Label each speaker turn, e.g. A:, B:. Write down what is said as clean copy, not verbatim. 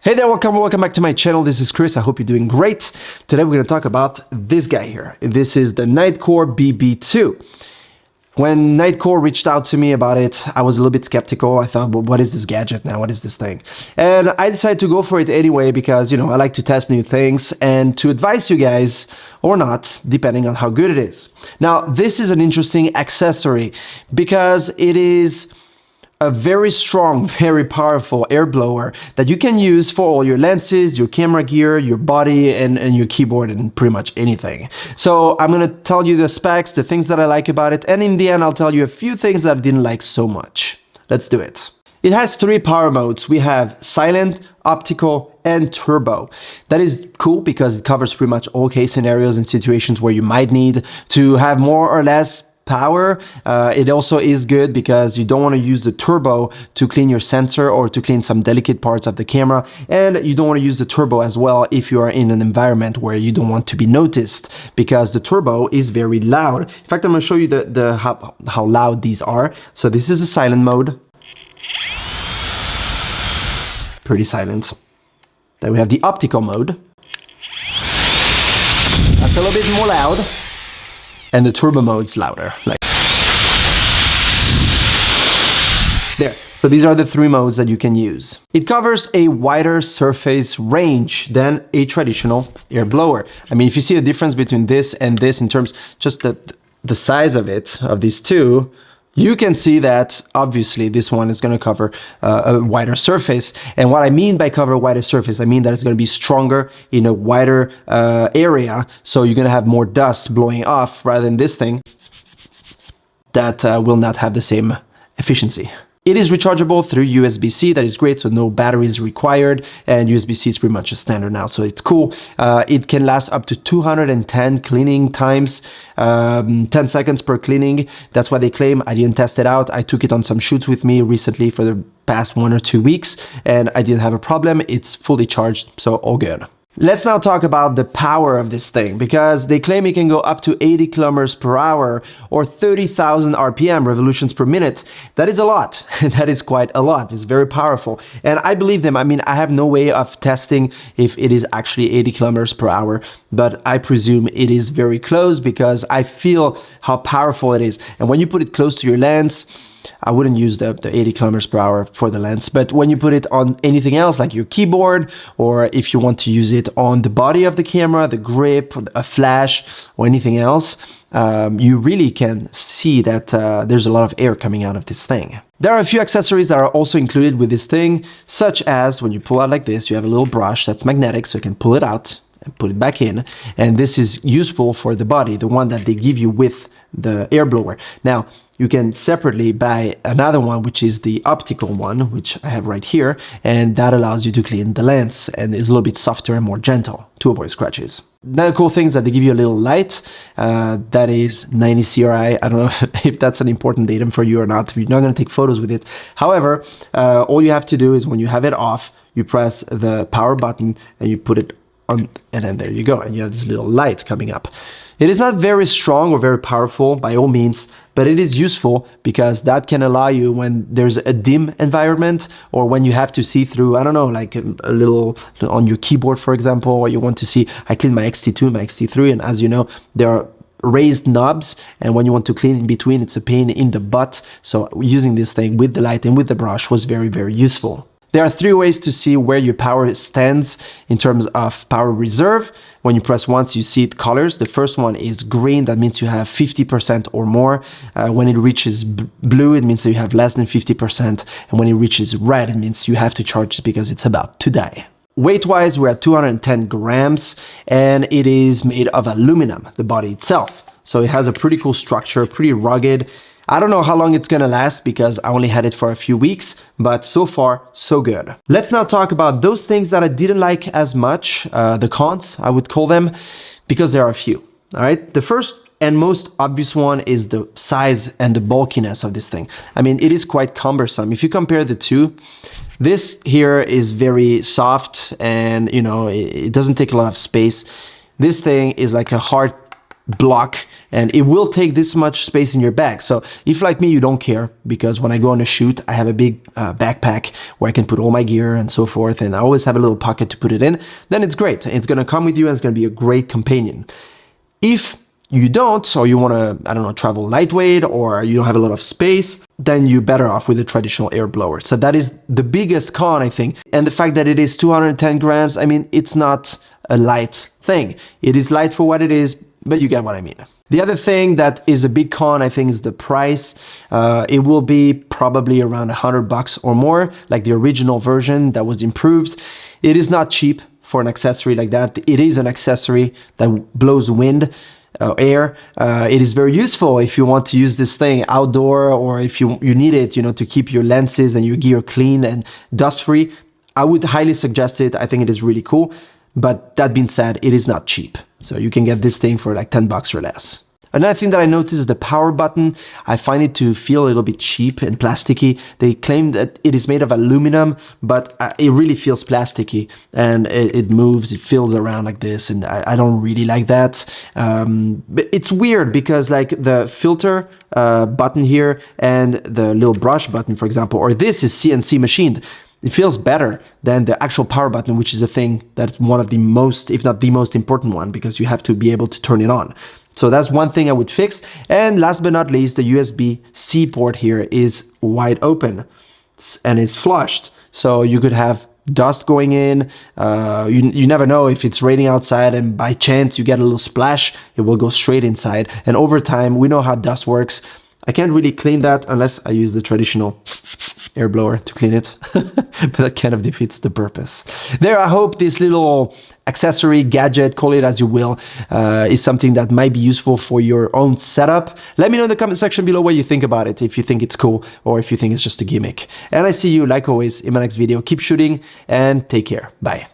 A: Hey there, welcome back to my channel. This is Chris. I hope you're doing great. Today we're going to talk about this guy here. This is the Nitecore BB2. When Nitecore reached out to me about it, I was a little bit skeptical. I thought, well, what is this gadget now? What is this thing? And I decided to go for it anyway because, I like to test new things and to advise you guys or not, depending on how good it is. Now, this is an interesting accessory because it is a very strong, very powerful air blower that you can use for all your lenses, your camera gear, your body, and your keyboard, and pretty much anything. So I'm gonna tell you the specs, the things that I like about it, and in the end I'll tell you a few things that I didn't like so much. Let's do it. It has 3 power modes. We have silent, optical, and turbo. That is cool because it covers pretty much all case scenarios and situations where you might need to have more or less power. It also is good because you don't want to use the turbo to clean your sensor or to clean some delicate parts of the camera, and you don't want to use the turbo as well if you are in an environment where you don't want to be noticed because the turbo is very loud. In fact, I'm going to show you how loud these are. So this is a silent mode. Pretty silent. Then we have the optical mode. That's a little bit more loud. And the turbo mode's louder, like there. So these are the 3 modes that you can use. It covers a wider surface range than a traditional air blower. I mean, if you see a difference between this and this in terms just the size of it, of these two, you can see that obviously this one is going to cover a wider surface. And what I mean by cover a wider surface, I mean that it's going to be stronger in a wider area. So you're going to have more dust blowing off rather than this thing that will not have the same efficiency. It is rechargeable through USB-C. That is great, so no batteries required, and USB-C is pretty much a standard now, so it's cool. It can last up to 210 cleaning times, 10 seconds per cleaning. That's what they claim. I didn't test it out. I took it on some shoots with me recently for the past 1 or 2 weeks, and I didn't have a problem. It's fully charged, so all good. Let's now talk about the power of this thing because they claim it can go up to 80 kilometers per hour or 30,000 RPM, revolutions per minute. That is a lot. That is quite a lot. It's very powerful. And I believe them. I mean, I have no way of testing if it is actually 80 kilometers per hour, but I presume it is very close because I feel how powerful it is. And when you put it close to your lens, I wouldn't use the 80 kilometers per hour for the lens, but when you put it on anything else like your keyboard, or if you want to use it on the body of the camera, the grip, a flash, or anything else, you really can see that there's a lot of air coming out of this thing. There are a few accessories that are also included with this thing, such as when you pull out like this, you have a little brush that's magnetic, so you can pull it out and put it back in, and this is useful for the body, the one that they give you with the air blower. Now, you can separately buy another one, which is the optical one, which I have right here, and that allows you to clean the lens and is a little bit softer and more gentle to avoid scratches. Another cool thing is that they give you a little light that is 90 CRI. I don't know if that's an important datum for you or not. You're not going to take photos with it. However, all you have to do is when you have it off, you press the power button and you put it on, and then there you go, and you have this little light coming up. It is not very strong or very powerful by all means, but it is useful because that can allow you when there's a dim environment or when you have to see through, I don't know, like a little on your keyboard, for example, or you want to see, I clean my X-T2, my X-T3, and as you know, there are raised knobs, and when you want to clean in between, it's a pain in the butt. So using this thing with the light and with the brush was very, very useful. There are 3 ways to see where your power stands in terms of power reserve. When you press once, you see it colors. The first one is green. That means you have 50% or more. When it reaches blue, it means that you have less than 50%. And when it reaches red, it means you have to charge it because it's about to die. Weight-wise, we're at 210 grams, and it is made of aluminum, the body itself. So it has a pretty cool structure, pretty rugged. I don't know how long it's gonna last because I only had it for a few weeks, but so far, so good. Let's now talk about those things that I didn't like as much, the cons, I would call them, because there are a few, all right? The first and most obvious one is the size and the bulkiness of this thing. I mean, it is quite cumbersome. If you compare the two, this here is very soft and, it doesn't take a lot of space. This thing is like a hard block, and it will take this much space in your bag. So if like me, you don't care, because when I go on a shoot, I have a big backpack where I can put all my gear and so forth, and I always have a little pocket to put it in, then it's great. It's gonna come with you and it's gonna be a great companion. If you don't, or you wanna, I don't know, travel lightweight, or you don't have a lot of space, then you're better off with a traditional air blower. So that is the biggest con, I think. And the fact that it is 210 grams, I mean, it's not a light thing. It is light for what it is, but you get what I mean. The other thing that is a big con, I think, is the price. It will be probably around $100 or more, like the original version that was improved. It is not cheap for an accessory like that. It is an accessory that blows wind, air. It is very useful if you want to use this thing outdoor, or if you need it, you know, to keep your lenses and your gear clean and dust free. I would highly suggest it. I think it is really cool. But that being said, it is not cheap. So you can get this thing for like $10 or less. Another thing that I noticed is the power button. I find it to feel a little bit cheap and plasticky. They claim that it is made of aluminum, but it really feels plasticky, and it moves, it feels around like this, and I don't really like that. But it's weird because like the filter button here and the little brush button, for example, or this is CNC machined. It feels better than the actual power button, which is a thing that's one of the most, if not the most important one, because you have to be able to turn it on. So that's one thing I would fix. And last but not least, the USB-C port here is wide open and it's flushed. So you could have dust going in. You never know if it's raining outside and by chance you get a little splash, it will go straight inside. And over time, we know how dust works. I can't really clean that unless I use the traditional air blower to clean it, but that kind of defeats the purpose. There, I hope this little accessory, gadget, call it as you will, is something that might be useful for your own setup. Let me know in the comment section below what you think about it, if you think it's cool or if you think it's just a gimmick. And I see you, like always, in my next video. Keep shooting and take care. Bye.